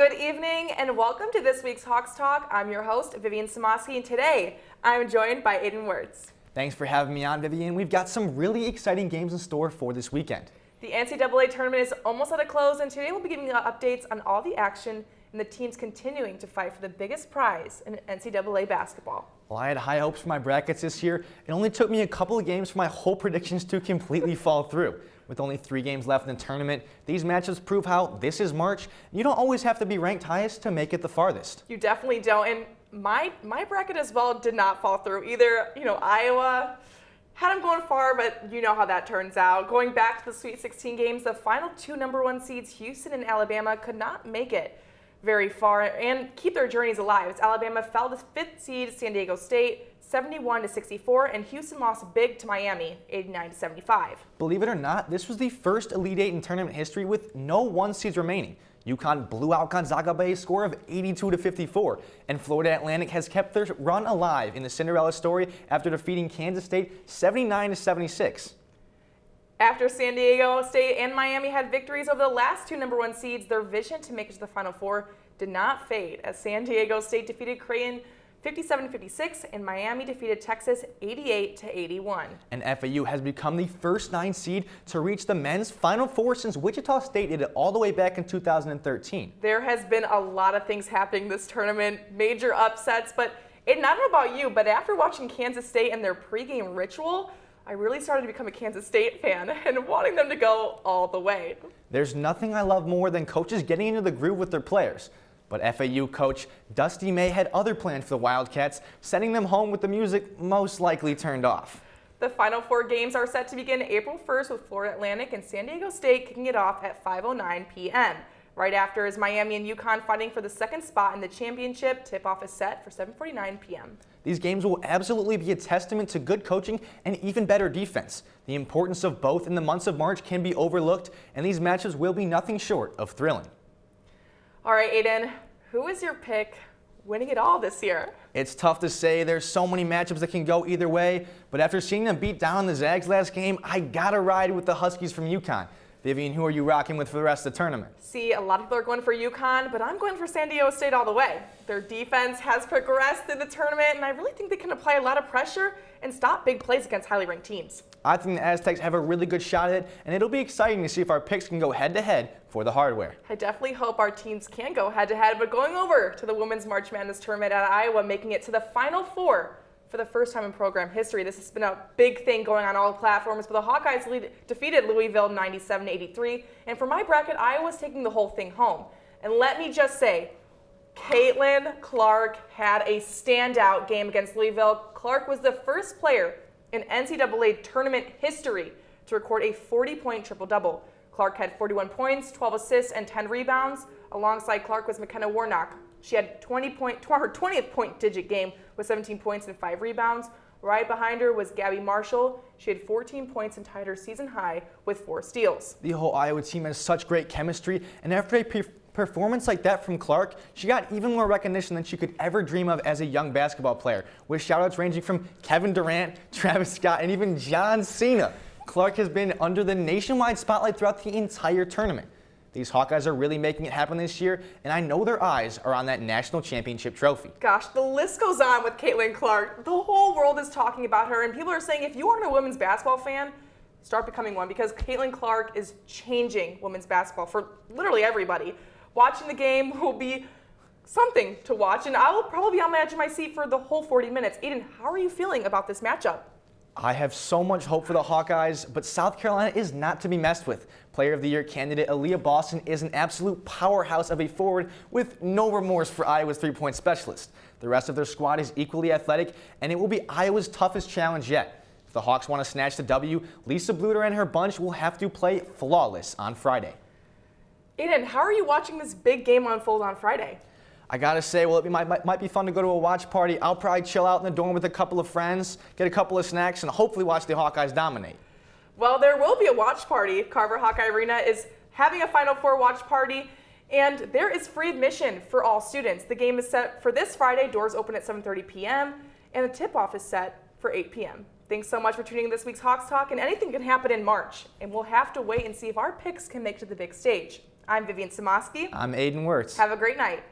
Good evening and welcome to this week's HawksTalk. I'm your host, Vivian Sumoski, and today I'm joined by Aidan Wirtz. Thanks for having me on, Vivian. We've got some really exciting games in store for this weekend. The NCAA tournament is almost at a close, and today we'll be giving you updates on all the action and the teams continuing to fight for the biggest prize in NCAA basketball. Well, I had high hopes for my brackets this year. It only took me a couple of games for my whole predictions to completely fall through. With only 3 games left in the tournament, these matchups prove how this is March. You don't always have to be ranked highest to make it the farthest. You definitely don't, and my bracket as well did not fall through either. Iowa had them going far, but you know how that turns out. Going back to the Sweet 16 games, the final 2 number 1 seeds, Houston and Alabama, could not make it very far and keep their journeys alive. As Alabama fell to 5th seed San Diego State, 71-64, and Houston lost big to Miami, 89-75. Believe it or not, this was the first Elite Eight in tournament history with no 1 seeds remaining. UConn blew out Gonzaga by a score of 82-54, and Florida Atlantic has kept their run alive in the Cinderella story after defeating Kansas State 79-76. After San Diego State and Miami had victories over the last 2 number 1 seeds, their vision to make it to the Final Four did not fade as San Diego State defeated Creighton 57-56 and Miami defeated Texas 88-81. And FAU has become the first 9 seed to reach the men's Final Four since Wichita State did it all the way back in 2013. There has been a lot of things happening this tournament, major upsets, but Aidan, I don't know about you, but after watching Kansas State and their pregame ritual, I really started to become a Kansas State fan and wanting them to go all the way. There's nothing I love more than coaches getting into the groove with their players. But FAU coach Dusty May had other plans for the Wildcats, sending them home with the music most likely turned off. The Final Four games are set to begin April 1st with Florida Atlantic and San Diego State kicking it off at 5:09 p.m. Right after is Miami and UConn fighting for the 2nd spot in the championship. Tip-off is set for 7:49 p.m. These games will absolutely be a testament to good coaching and even better defense. The importance of both in the months of March can be overlooked, and these matches will be nothing short of thrilling. All right, Aidan, who is your pick winning it all this year? It's tough to say. There's so many matchups that can go either way, but after seeing them beat down the Zags last game, I gotta ride with the Huskies from UConn. Vivian, who are you rocking with for the rest of the tournament? See, a lot of people are going for UConn, but I'm going for San Diego State all the way. Their defense has progressed through the tournament, and I really think they can apply a lot of pressure and stop big plays against highly ranked teams. I think the Aztecs have a really good shot at it, and it'll be exciting to see if our picks can go head-to-head for the hardware. I definitely hope our teams can go head-to-head, but going over to the Women's March Madness tournament at Iowa, making it to the Final Four for the first time in program history. This has been a big thing going on all platforms, but the Hawkeyes defeated Louisville 97-83, and for my bracket, Iowa's taking the whole thing home. And let me just say, Caitlin Clark had a standout game against Louisville. Clark was the first player in NCAA tournament history to record a 40-point triple-double. Clark had 41 points, 12 assists, and 10 rebounds. Alongside Clark was McKenna Warnock. She had her 20th point-digit game with 17 points and 5 rebounds. Right behind her was Gabby Marshall. She had 14 points and tied her season high with 4 steals. The whole Iowa team has such great chemistry, and after a performance like that from Clark, she got even more recognition than she could ever dream of as a young basketball player, with shoutouts ranging from Kevin Durant, Travis Scott, and even John Cena. Clark has been under the nationwide spotlight throughout the entire tournament. These Hawkeyes are really making it happen this year, and I know their eyes are on that national championship trophy. Gosh, the list goes on with Caitlin Clark. The whole world is talking about her, and people are saying if you aren't a women's basketball fan, start becoming one, because Caitlin Clark is changing women's basketball for literally everybody. Watching the game will be something to watch, and I will probably be on the edge of my seat for the whole 40 minutes. Aidan, how are you feeling about this matchup? I have so much hope for the Hawkeyes, but South Carolina is not to be messed with. Player of the Year candidate Aaliyah Boston is an absolute powerhouse of a forward with no remorse for Iowa's 3-point specialist. The rest of their squad is equally athletic, and it will be Iowa's toughest challenge yet. If the Hawks want to snatch the W, Lisa Bluter and her bunch will have to play flawless on Friday. Aidan, how are you watching this big game unfold on Friday? I gotta say, well, it might be fun to go to a watch party. I'll probably chill out in the dorm with a couple of friends, get a couple of snacks, and hopefully watch the Hawkeyes dominate. Well, there will be a watch party. Carver Hawkeye Arena is having a Final Four watch party, and there is free admission for all students. The game is set for this Friday. Doors open at 7:30 p.m., and the tip-off is set for 8 p.m. Thanks so much for tuning in this week's HawksTalk, and anything can happen in March, and we'll have to wait and see if our picks can make it to the big stage. I'm Vivian Sumoski. I'm Aidan Wirtz. Have a great night.